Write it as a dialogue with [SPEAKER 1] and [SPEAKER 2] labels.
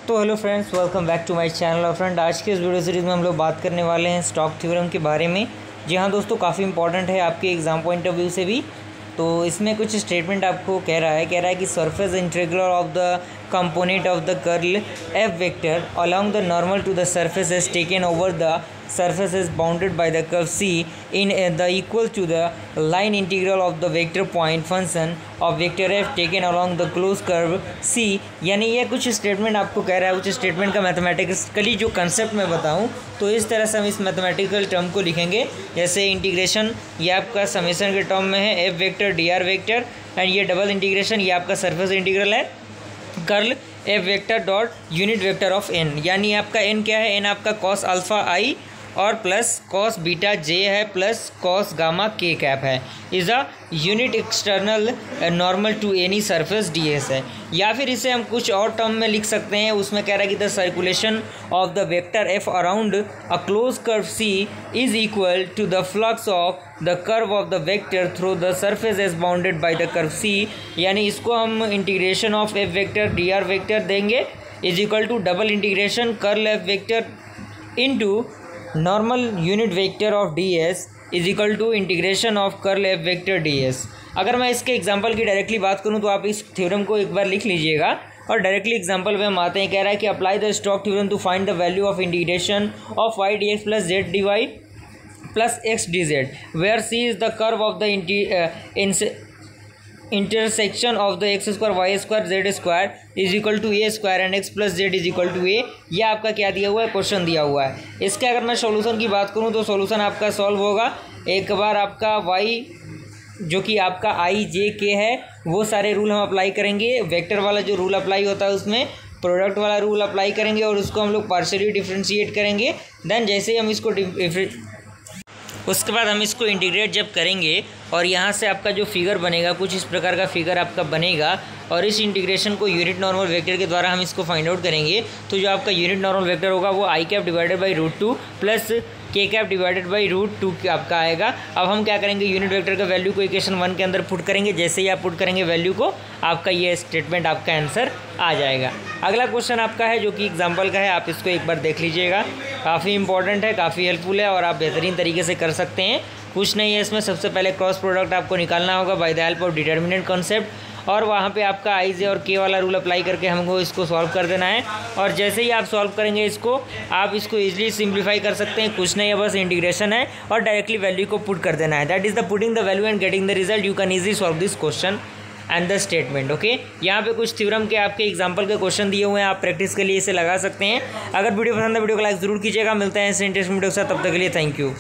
[SPEAKER 1] तो hello friends, welcome back to my channel. और friend, आज के इस वीडियो सीरीज़ में हम लोग बात करने वाले हैं स्टोक्स थ्योरम के बारे में। जी हाँ दोस्तों, काफ़ी इंपॉर्टेंट है आपके एग्जाम पॉइंट ऑफ व्यू से भी। तो इसमें कुछ स्टेटमेंट आपको कह रहा है कि surface integral of the component of the curl F vector along the normal to the surface is taken over the surface is bounded by the curve C in the equal to the line integral of the vector point function of vector f taken along the closed curve C। यानी ये कुछ statement आपको कह रहा है। कुछ statement का mathematically जो कंसेप्ट मैं बताऊं तो इस तरह से हम इस मैथमेटिकल टर्म को लिखेंगे। जैसे इंटीग्रेशन ये आपका समेशन के टर्म में है F vector D R vector, and ये डबल इंटीग्रेशन ये आपका सरफेस इंटीग्रल है curl F vector dot unit vector of N. यानी आपका एन क्या है? एन आपका कॉस अल्फ़ा आई और प्लस कॉस बीटा जे है plus cos gamma K cap है, is a unit external normal to any surface D S है। या फिर इसे हम कुछ और टर्म में लिख सकते हैं। उसमें कह रहा है कि the circulation of the vector F around a close curve C is equal to the flux of the curve of the vector through the surface as bounded by the curve C. यानी इसको हम integration of F vector D R vector देंगे is equal to double integration curl F vector into normal unit vector of D S is equal to integration of curl F vector D S. अगर मैं इसके example की directly बात करूं तो आप इस थ्योरम को एक बार लिख लीजिएगा और डायरेक्टली एग्जांपल में हम आते हैं। कह रहा है कि apply the Stokes theorem to find the value of integration of Y D X plus Z D Y plus X D Z where C is the curve of the intersection of the X square Y square Z square is equal to A square and X plus Z is equal to A. यह आपका क्या दिया हुआ है? Question दिया हुआ है। इसके अगर मैं सॉल्यूशन की बात करूं तो सॉल्यूशन आपका सॉल्व होगा। एक बार आपका वाई जो कि आपका आई जे के है वो सारे रूल हम अप्लाई करेंगे। वेक्टर वाला जो रूल अप्लाई होता है उसमें प्रोडक्ट वाला रूल अप्लाई करेंगे और उसको हम लोग पार्शियली डिफ्रेंशिएट करेंगे। देन जैसे ही हम इसको उसके बाद हम इसको इंटीग्रेट जब करेंगे और यहाँ से आपका जो फिगर बनेगा कुछ इस प्रकार का फिगर आपका बनेगा। और इस इंटीग्रेशन को यूनिट नॉर्मल वेक्टर के द्वारा हम इसको फाइंड आउट करेंगे। तो जो आपका यूनिट नॉर्मल वेक्टर होगा वो आई कैप डिवाइडेड बाई √2 प्लस के कैप डिवाइडेड बाई √2 आपका आएगा। अब हम क्या करेंगे? यूनिट वेक्टर का वैल्यू को इक्वेशन 1 के अंदर पुट करेंगे। जैसे ही आप पुट करेंगे वैल्यू को आपका ये स्टेटमेंट आपका आंसर आ जाएगा। अगला क्वेश्चन आपका है जो कि एग्जाम्पल का है, आप इसको एक बार देख लीजिएगा। काफ़ी इंपॉर्टेंट है, काफ़ी हेल्पफुल है और आप बेहतरीन तरीके से कर सकते हैं। कुछ नहीं है इसमें, सबसे पहले क्रॉस प्रोडक्ट आपको निकालना होगा by the help of determinant concept और वहाँ पे आपका आई जे और के वाला रूल अप्लाई करके हमको इसको सॉल्व कर देना है। और जैसे ही आप सॉल्व करेंगे इसको आप इसको इजीली सिंप्लीफाई कर सकते हैं। कुछ नहीं है, बस इंटीग्रेशन है और डायरेक्टली वैल्यू को पुट कर देना है। That is the putting the value and getting the result. You can easily solve this question and the statement. Okay, यहाँ पे कुछ थ्योरम के आपके एग्जांपल के क्वेश्चन दिए हुए हैं, आप प्रैक्टिस के लिए इसे लगा सकते हैं। अगर वीडियो पसंद है वीडियो को लाइक जरूर कीजिएगा। मिलते हैं इस इंटरेस्टिंग वीडियो के साथ, तब तक के लिए थैंक यू।